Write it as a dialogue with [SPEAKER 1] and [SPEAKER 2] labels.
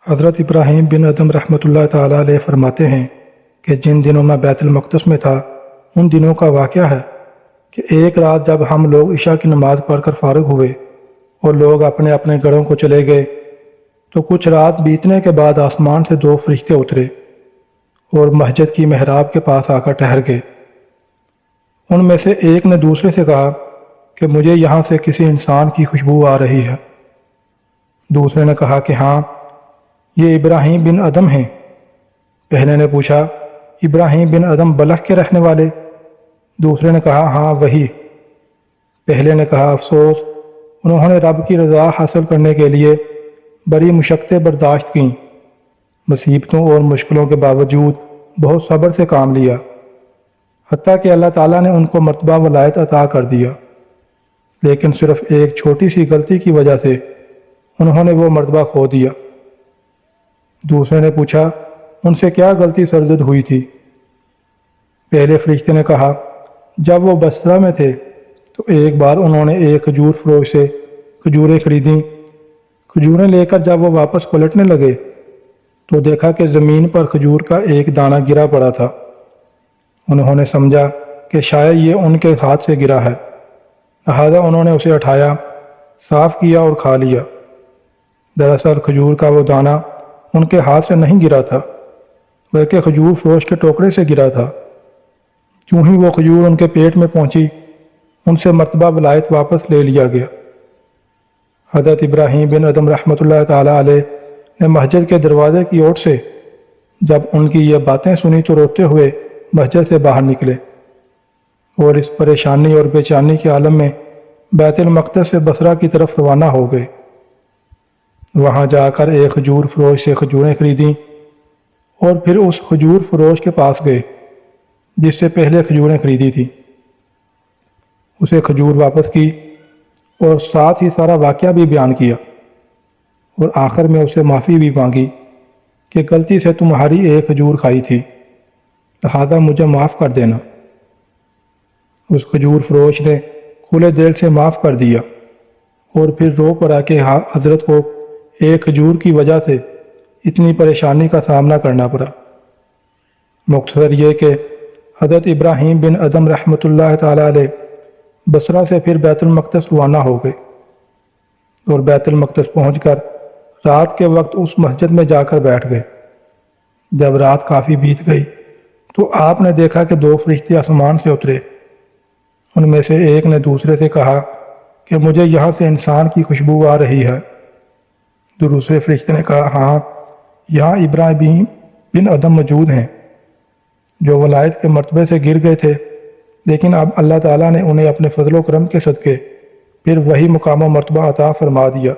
[SPEAKER 1] حضرت ابراہیم بن ادم رحمۃ اللہ تعالیٰ علیہ فرماتے ہیں کہ جن دنوں میں بیت المقدس میں تھا ان دنوں کا واقعہ ہے کہ ایک رات جب ہم لوگ عشاء کی نماز پڑھ کر فارغ ہوئے اور لوگ اپنے اپنے گھروں کو چلے گئے تو کچھ رات بیتنے کے بعد آسمان سے 2 فرشتے اترے اور مسجد کی محراب کے پاس آ کر ٹھہر گئے۔ ان میں سے ایک نے دوسرے سے کہا کہ مجھے یہاں سے کسی انسان کی خوشبو آ رہی ہے۔ دوسرے نے کہا کہ ہاں، یہ ابراہیم بن ادم ہیں۔ پہلے نے پوچھا، ابراہیم بن ادم بلخ کے رہنے والے؟ دوسرے نے کہا ہاں وہی۔ پہلے نے کہا افسوس، انہوں نے رب کی رضا حاصل کرنے کے لیے بڑی مشقتیں برداشت کیں، مصیبتوں اور مشکلوں کے باوجود بہت صبر سے کام لیا، حتیٰ کہ اللہ تعالیٰ نے ان کو مرتبہ ولایت عطا کر دیا، لیکن صرف ایک چھوٹی سی غلطی کی وجہ سے انہوں نے وہ مرتبہ کھو دیا۔ دوسرے نے پوچھا، ان سے کیا غلطی سرزد ہوئی تھی؟ پہلے فرشتے نے کہا، جب وہ بصرہ میں تھے تو ایک بار انہوں نے ایک کھجور فروش سے کھجوریں خریدیں۔ کھجوریں لے کر جب وہ واپس پلٹنے لگے تو دیکھا کہ زمین پر کھجور کا ایک دانہ گرا پڑا تھا۔ انہوں نے سمجھا کہ شاید یہ ان کے ہاتھ سے گرا ہے، لہذا انہوں نے اسے اٹھایا، صاف کیا اور کھا لیا۔ دراصل کھجور کا وہ دانہ ان کے ہاتھ سے نہیں گرا تھا، بلکہ کھجور فروش کے ٹوکرے سے گرا تھا۔ چوں ہی وہ کھجور ان کے پیٹ میں پہنچی، ان سے مرتبہ ولایت واپس لے لیا گیا۔ حضرت ابراہیم بن ادم رحمۃ اللہ تعالیٰ علیہ نے مسجد کے دروازے کی اوٹ سے جب ان کی یہ باتیں سنی تو روتے ہوئے مسجد سے باہر نکلے اور اس پریشانی اور بے چینی کے عالم میں بیت المقدس سے بصرہ کی طرف روانہ ہو گئے۔ وہاں جا کر ایک کھجور فروش سے کھجوریں خریدیں اور پھر اس کھجور فروش کے پاس گئے جس سے پہلے کھجوریں خریدی تھی۔ اسے کھجور واپس کی اور ساتھ ہی سارا واقعہ بھی بیان کیا اور آخر میں اسے معافی بھی مانگی کہ غلطی سے تمہاری ایک کھجور کھائی تھی، لہذا مجھے معاف کر دینا۔ اس کھجور فروش نے کھلے دل سے معاف کر دیا اور پھر رو پڑا کہ حضرت کو ایک کھجور کی وجہ سے اتنی پریشانی کا سامنا کرنا پڑا۔ مختصر یہ کہ حضرت ابراہیم بن ادم رحمۃ اللہ تعالیٰ علیہ بصرہ سے پھر بیت المقدس روانہ ہو گئے اور بیت المقدس پہنچ کر رات کے وقت اس مسجد میں جا کر بیٹھ گئے۔ جب رات کافی بیت گئی تو آپ نے دیکھا کہ 2 فرشتے آسمان سے اترے۔ ان میں سے ایک نے دوسرے سے کہا کہ مجھے یہاں سے انسان کی خوشبو آ رہی ہے۔ دوسرے فرشتے نے کہا ہاں، یہاں ابراہیم بن ادم موجود ہیں جو ولایت کے مرتبے سے گر گئے تھے، لیکن اب اللہ تعالیٰ نے انہیں اپنے فضل و کرم کے صدقے پھر وہی مقام و مرتبہ عطا فرما دیا۔